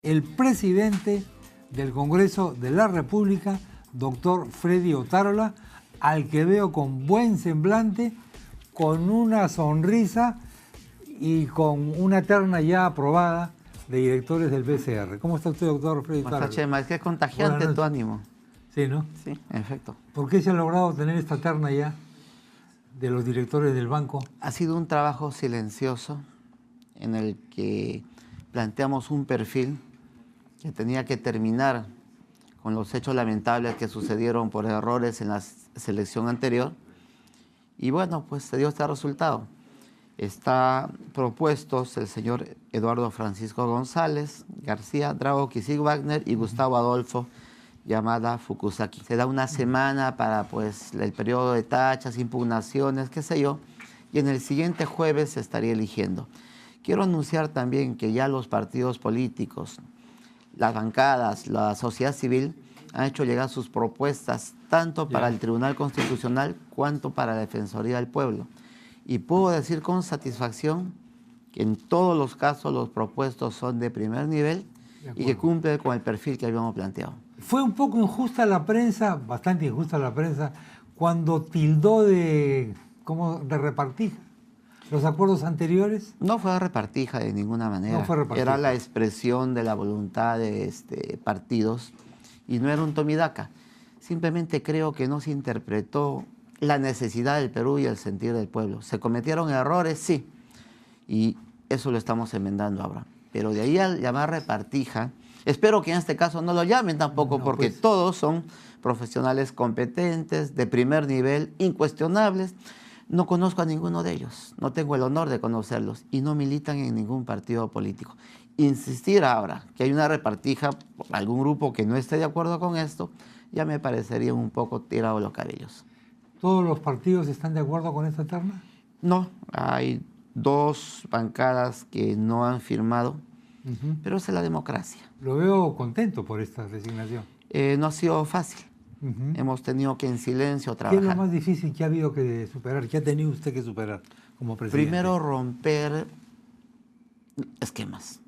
el presidente del Congreso de la República, doctor Freddy Otárola, al que veo con buen semblante, con una sonrisa y con una terna ya aprobada de directores del BCR. ¿Cómo está usted, doctor Freddy Otárola? Chema, es que es contagiante tu ánimo. Sí, ¿no? Sí, en efecto. ¿Por qué se ha logrado tener esta terna ya de los directores del banco? Ha sido un trabajo silencioso en el que planteamos un perfil que tenía que terminar con los hechos lamentables que sucedieron por errores en la selección anterior. Y bueno, pues se dio este resultado. Está propuestos el señor Eduardo Francisco González García, Drago Kisig Wagner y Gustavo Adolfo Yamada Fukusaki. Se da una semana para pues el periodo de tachas, impugnaciones, qué sé yo, y en el siguiente jueves se estaría eligiendo. Quiero anunciar también que ya los partidos políticos, las bancadas, la sociedad civil han hecho llegar sus propuestas tanto para el Tribunal Constitucional cuanto para la Defensoría del Pueblo. Y puedo decir con satisfacción que en todos los casos los propuestos son de primer nivel y que cumplen con el perfil que habíamos planteado. Fue un poco injusta la prensa, bastante injusta la prensa, cuando tildó de repartija los acuerdos anteriores. No fue repartija de ninguna manera. No fue repartija. Era la expresión de la voluntad de partidos y no era un tomidaca. Simplemente creo que no se interpretó la necesidad del Perú y el sentir del pueblo. ¿Se cometieron errores? Sí. Y eso lo estamos enmendando ahora. Pero de ahí al llamar repartija, espero que en este caso no lo llamen tampoco, no, porque pues todos son profesionales competentes, de primer nivel, incuestionables. No conozco a ninguno de ellos, no tengo el honor de conocerlos y no militan en ningún partido político. Insistir ahora que hay una repartija por algún grupo que no esté de acuerdo con esto, ya me parecería un poco tirado los cabellos. ¿Todos los partidos están de acuerdo con esta terna? No, hay dos bancadas que no han firmado, pero esa es la democracia. Lo veo contento por esta designación. No ha sido fácil. Hemos tenido que en silencio trabajar. ¿Qué es lo más difícil que ha habido que superar? ¿Qué ha tenido usted que superar como presidente? Primero, romper esquemas.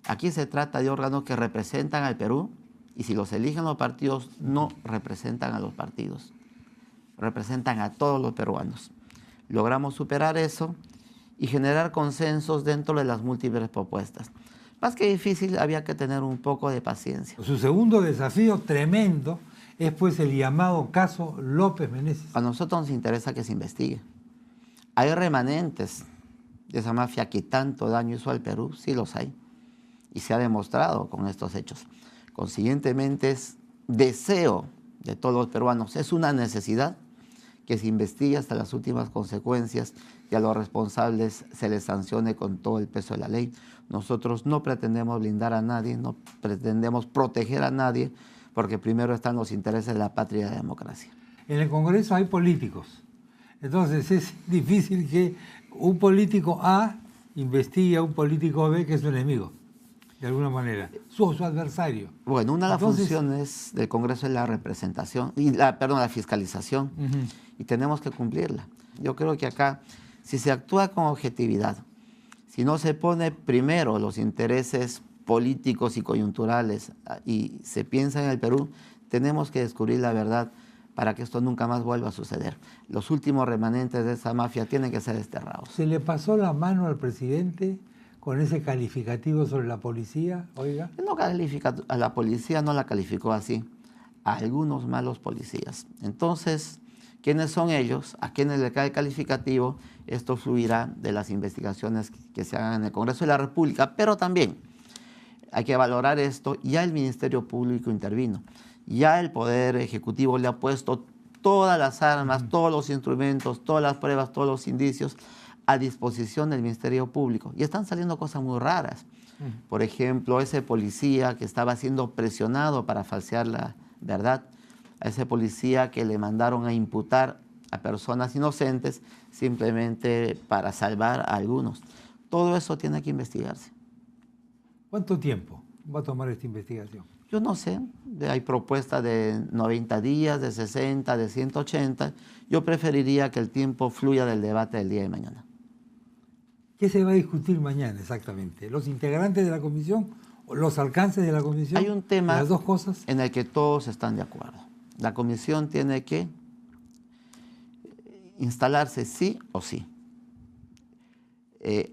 Aquí se trata de órganos que representan al Perú y si los eligen los partidos, no representan a los partidos. Representan a todos los peruanos. Logramos superar eso y generar consensos dentro de las múltiples propuestas. Más que difícil, había que tener un poco de paciencia. Su segundo desafío tremendo es pues el llamado caso López Meneses. A nosotros nos interesa que se investigue. ¿Hay remanentes de esa mafia que tanto daño hizo al Perú? Sí los hay. Y se ha demostrado con estos hechos. Consiguientemente es deseo de todos los peruanos, es una necesidad que se investigue hasta las últimas consecuencias y a los responsables se les sancione con todo el peso de la ley. Nosotros no pretendemos blindar a nadie, no pretendemos proteger a nadie, porque primero están los intereses de la patria y de la democracia. En el Congreso hay políticos, entonces es difícil que un político A investigue a un político B que es su enemigo, de alguna manera, su adversario. Bueno, una de las funciones del Congreso es la representación, la fiscalización, y tenemos que cumplirla. Yo creo que acá, si se actúa con objetividad, si no se pone primero los intereses políticos y coyunturales y se piensa en el Perú, tenemos que descubrir la verdad para que esto nunca más vuelva a suceder. Los últimos remanentes de esa mafia tienen que ser desterrados. ¿Se le pasó la mano al presidente con ese calificativo sobre la policía, oiga? Él no califica a la policía, no la calificó así, a algunos malos policías. Entonces, ¿quiénes son ellos? ¿A quiénes le cae el calificativo? Esto fluirá de las investigaciones que se hagan en el Congreso de la República, pero también hay que valorar esto. Ya el Ministerio Público intervino, ya el Poder Ejecutivo le ha puesto todas las armas, todos los instrumentos, todas las pruebas, todos los indicios a disposición del Ministerio Público. Y están saliendo cosas muy raras. Por ejemplo, ese policía que estaba siendo presionado para falsear la verdad, a ese policía que le mandaron a imputar a personas inocentes simplemente para salvar a algunos. Todo eso tiene que investigarse. ¿Cuánto tiempo va a tomar esta investigación? Yo no sé, hay propuestas de 90 días, de 60, de 180. Yo preferiría que el tiempo fluya del debate del día de mañana. ¿Qué se va a discutir mañana exactamente? ¿Los integrantes de la comisión los alcances de la comisión. Hay un tema las dos cosas en el que todos están de acuerdo. La comisión tiene que instalarse sí o sí.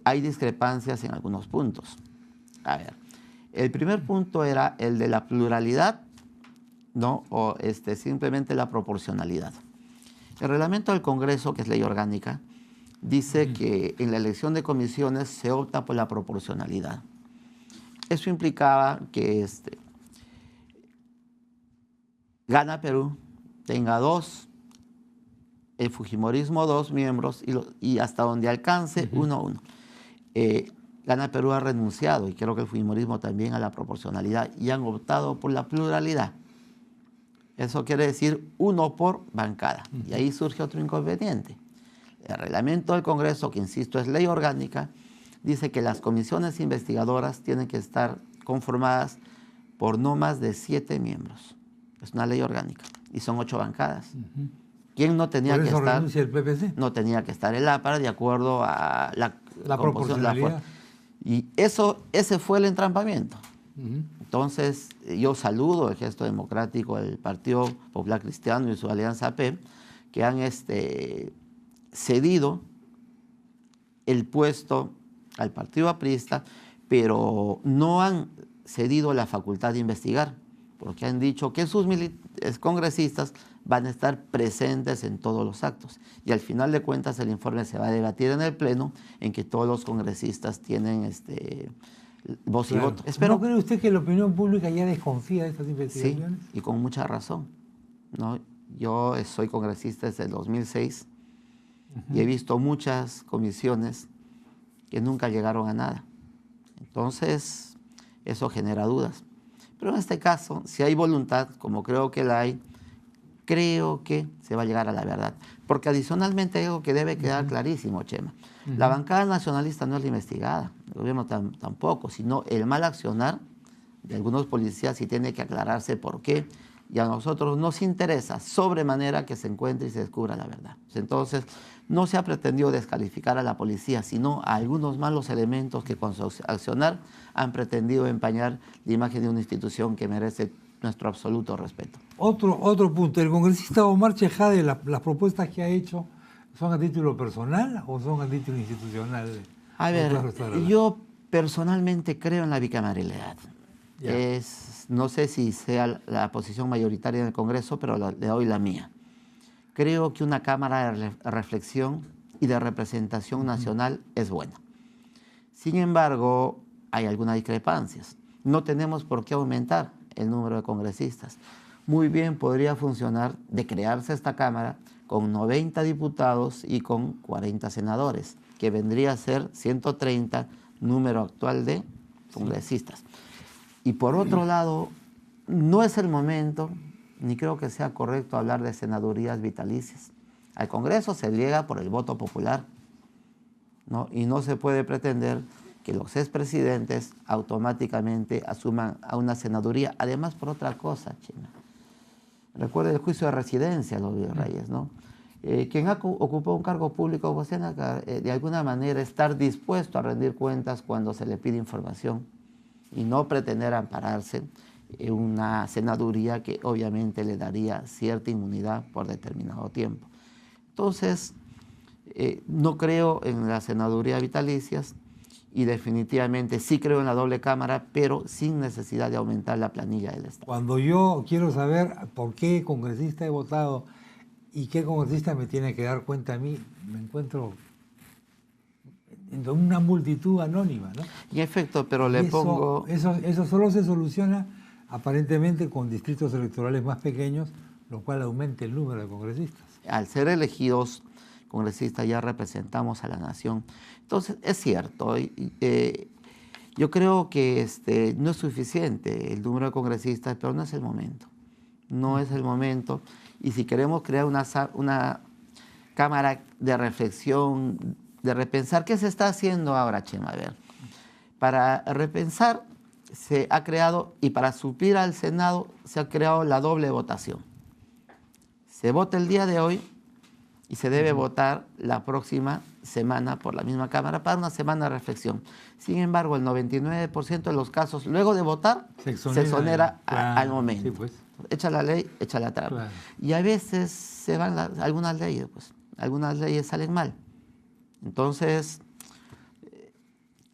Hay discrepancias en algunos puntos. A ver, el primer punto era el de la pluralidad, ¿no? O simplemente la proporcionalidad. El reglamento del Congreso, que es ley orgánica, dice que en la elección de comisiones se opta por la proporcionalidad. Eso implicaba que Gana Perú tenga 2, el Fujimorismo 2 miembros y hasta donde alcance 1. Gana Perú ha renunciado, y creo que el Fujimorismo también, a la proporcionalidad, y han optado por la pluralidad. Eso quiere decir 1 por bancada. Y ahí surge otro inconveniente. El reglamento del Congreso, que insisto es ley orgánica, dice que las comisiones investigadoras tienen que estar conformadas por no más de 7 miembros. Es una ley orgánica y son 8 bancadas. ¿Quién no tenía que estar? Renuncia el PPC. No tenía que estar el APRA de acuerdo a la proporcionalidad. Y ese fue el entrampamiento. Entonces, yo saludo el gesto democrático del Partido Popular Cristiano y su alianza AP, que han cedido el puesto al partido aprista, pero no han cedido la facultad de investigar, porque han dicho que sus congresistas van a estar presentes en todos los actos. Y al final de cuentas el informe se va a debatir en el Pleno, en que todos los congresistas tienen voz y voto. ¿No cree usted que la opinión pública ya desconfía de estas investigaciones? Sí, y con mucha razón, ¿no? Yo soy congresista desde el 2006 y he visto muchas comisiones que nunca llegaron a nada. Entonces, eso genera dudas. Pero en este caso, si hay voluntad, como creo que la hay, creo que se va a llegar a la verdad. Porque adicionalmente hay algo que debe quedar clarísimo, Chema. La bancada nacionalista no es la investigada, el gobierno tampoco, sino el mal accionar de algunos policías, y tiene que aclararse por qué. Y a nosotros nos interesa sobremanera que se encuentre y se descubra la verdad. Entonces, no se ha pretendido descalificar a la policía, sino a algunos malos elementos que con su accionar han pretendido empañar la imagen de una institución que merece nuestro absoluto respeto. Otro punto, el congresista Omar Chejade, las propuestas que ha hecho, ¿son a título personal o son a título institucional? A ver, yo personalmente creo en la bicameralidad. No sé si sea la posición mayoritaria en el Congreso, pero le doy la mía. Creo que una Cámara de reflexión y de representación nacional es buena. Sin embargo, hay algunas discrepancias. No tenemos por qué aumentar el número de congresistas. Muy bien podría funcionar de crearse esta Cámara con 90 diputados y con 40 senadores, que vendría a ser 130 número actual de congresistas. Y por otro lado, no es el momento, ni creo que sea correcto hablar de senadurías vitalicias. Al Congreso se llega por el voto popular, ¿no? Y no se puede pretender que los expresidentes automáticamente asuman a una senaduría. Además, por otra cosa, China. Recuerda el juicio de residencia, los virreyes, ¿no? Quien ha ocupado un cargo público, pues tiene que, de alguna manera, estar dispuesto a rendir cuentas cuando se le pide información y no pretender ampararse en una senaduría que obviamente le daría cierta inmunidad por determinado tiempo. Entonces, no creo en la senaduría vitalicias y definitivamente sí creo en la doble cámara, pero sin necesidad de aumentar la planilla del Estado. Cuando yo quiero saber por qué congresista he votado y qué congresista me tiene que dar cuenta a mí, me encuentro en una multitud anónima, ¿no? En efecto, pero Eso solo se soluciona aparentemente con distritos electorales más pequeños, lo cual aumenta el número de congresistas. Al ser elegidos congresistas ya representamos a la nación. Entonces, es cierto, yo creo que no es suficiente el número de congresistas, pero no es el momento. No es el momento. Y si queremos crear una cámara de reflexión, de repensar, ¿qué se está haciendo ahora, Chema? A ver, para repensar se ha creado, y para suplir al Senado se ha creado la doble votación. Se vota el día de hoy y se debe votar la próxima semana por la misma Cámara para una semana de reflexión. Sin embargo, el 99% de los casos, luego de votar, se exonera al momento. Sí, pues. Echa la ley, echa la trampa. Claro. Y a veces se van algunas leyes, pues, algunas leyes salen mal. Entonces,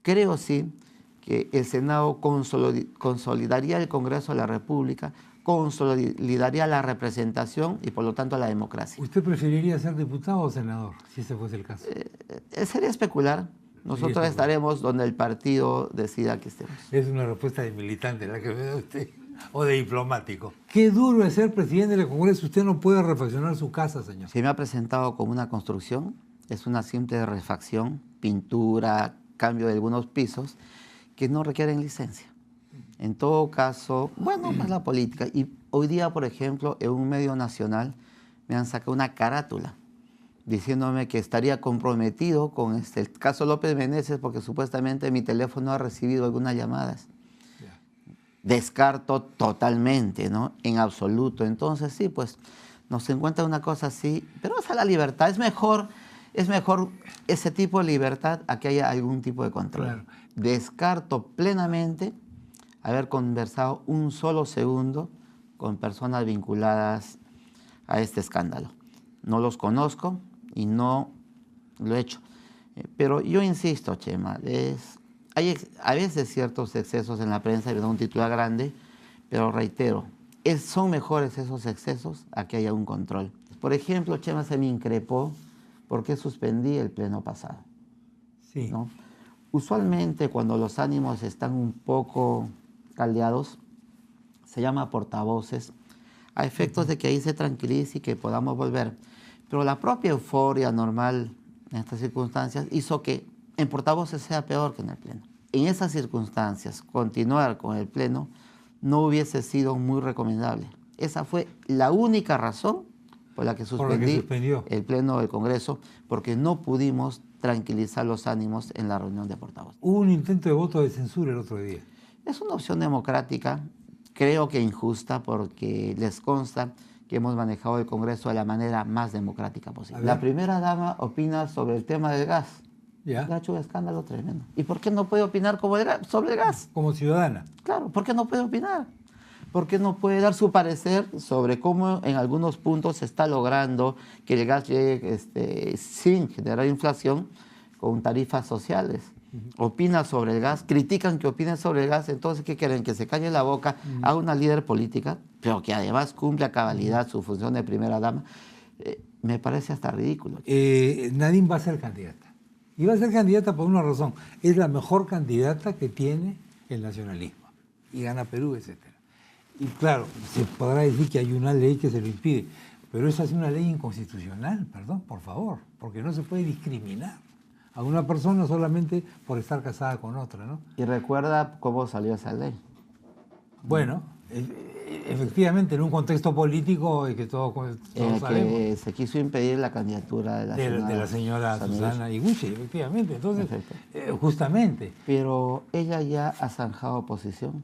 creo sí que el Senado consolidaría el Congreso de la República, consolidaría la representación y por lo tanto la democracia. ¿Usted preferiría ser diputado o senador, si ese fuese el caso? Sería especular. Nosotros estaremos donde el partido decida que estemos. Es una respuesta de militante la que me da usted, o de diplomático. Qué duro es ser presidente del Congreso. Usted no puede refaccionar su casa, señor. Se me ha presentado como una construcción, es una simple refacción, pintura, cambio de algunos pisos, que no requieren licencia. En todo caso, bueno, más la política. Y hoy día, por ejemplo, en un medio nacional me han sacado una carátula diciéndome que estaría comprometido con el caso López Meneses porque supuestamente mi teléfono ha recibido algunas llamadas. Descarto totalmente, ¿no? En absoluto. Entonces, sí, pues nos encuentra una cosa así, pero esa es la libertad. Es mejor ese tipo de libertad a que haya algún tipo de control. Claro. Descarto plenamente haber conversado un solo segundo con personas vinculadas a este escándalo. No los conozco y no lo he hecho. Pero yo insisto, Chema, hay a veces ciertos excesos en la prensa y me da un titular grande, pero reitero, son mejores esos excesos a que haya un control. Por ejemplo, Chema se me increpó porque suspendí el pleno pasado. Sí. ¿No? Usualmente cuando los ánimos están un poco caldeados, se llama portavoces, a efectos de que ahí se tranquilice y que podamos volver. Pero la propia euforia normal en estas circunstancias hizo que en portavoces sea peor que en el pleno. En esas circunstancias, continuar con el pleno no hubiese sido muy recomendable. Esa fue la única razón por la que suspendí el pleno del Congreso, porque no pudimos tranquilizar los ánimos en la reunión de portavoces. Hubo un intento de voto de censura el otro día. Es una opción democrática, creo que injusta, porque les consta que hemos manejado el Congreso de la manera más democrática posible. La primera dama opina sobre el tema del gas. ¿Ya? Ha hecho un escándalo tremendo. ¿Y por qué no puede opinar sobre el gas? Como ciudadana. Claro, ¿por qué no puede opinar? ¿Por qué no puede dar su parecer sobre cómo en algunos puntos se está logrando que el gas llegue sin generar inflación con tarifas sociales? Opina sobre el gas, critican que opinen sobre el gas, entonces ¿qué quieren? Que se calle la boca a una líder política, pero que además cumple a cabalidad su función de primera dama. Me parece hasta ridículo. Nadine va a ser candidata. Y va a ser candidata por una razón. Es la mejor candidata que tiene el nacionalismo. Y gana Perú, etc. Y claro, se podrá decir que hay una ley que se lo impide, pero esa es una ley inconstitucional, perdón, por favor, porque no se puede discriminar a una persona solamente por estar casada con otra, ¿no? Y recuerda cómo salió esa ley. Bueno, efectivamente, en un contexto político que todos sabemos. Que se quiso impedir la candidatura de la señora Susana Higuchi, efectivamente. Entonces, justamente. Pero ella ya ha zanjado posición.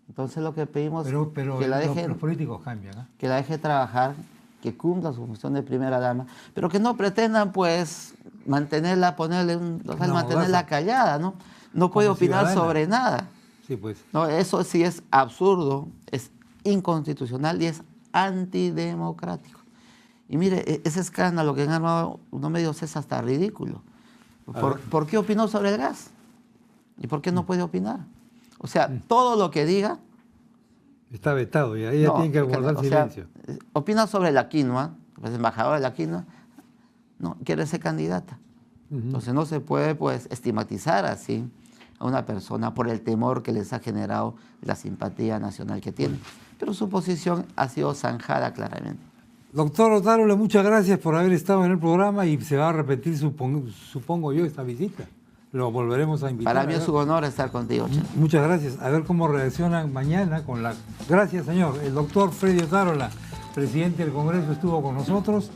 Entonces lo que pedimos pero que la deje, los políticos cambian, ¿eh? Que la deje trabajar, que cumpla su función de primera dama, pero que no pretendan pues mantenerla, mantenerla callada, ¿no? No puede opinar sobre nada. Sí, pues. No, eso sí es absurdo, es inconstitucional y es antidemocrático. Y mire, ese escándalo que han armado unos medios es hasta ridículo. ¿Por qué opinó sobre el gas? ¿Y por qué no puede opinar? O sea, todo lo que diga... Está vetado, ya ella tiene que guardar silencio. Opina sobre la quinoa, pues embajadora de la quinoa, no, quiere ser candidata. Entonces no se puede pues estigmatizar así a una persona por el temor que les ha generado la simpatía nacional que tiene. Pero su posición ha sido zanjada claramente. Doctor Otárola, muchas gracias por haber estado en el programa y se va a repetir, supongo yo, esta visita. Lo volveremos a invitar. Para mí es un honor estar contigo, Chema. Muchas gracias. A ver cómo reaccionan mañana con la... Gracias, señor. El doctor Freddy Otárola, presidente del Congreso, estuvo con nosotros.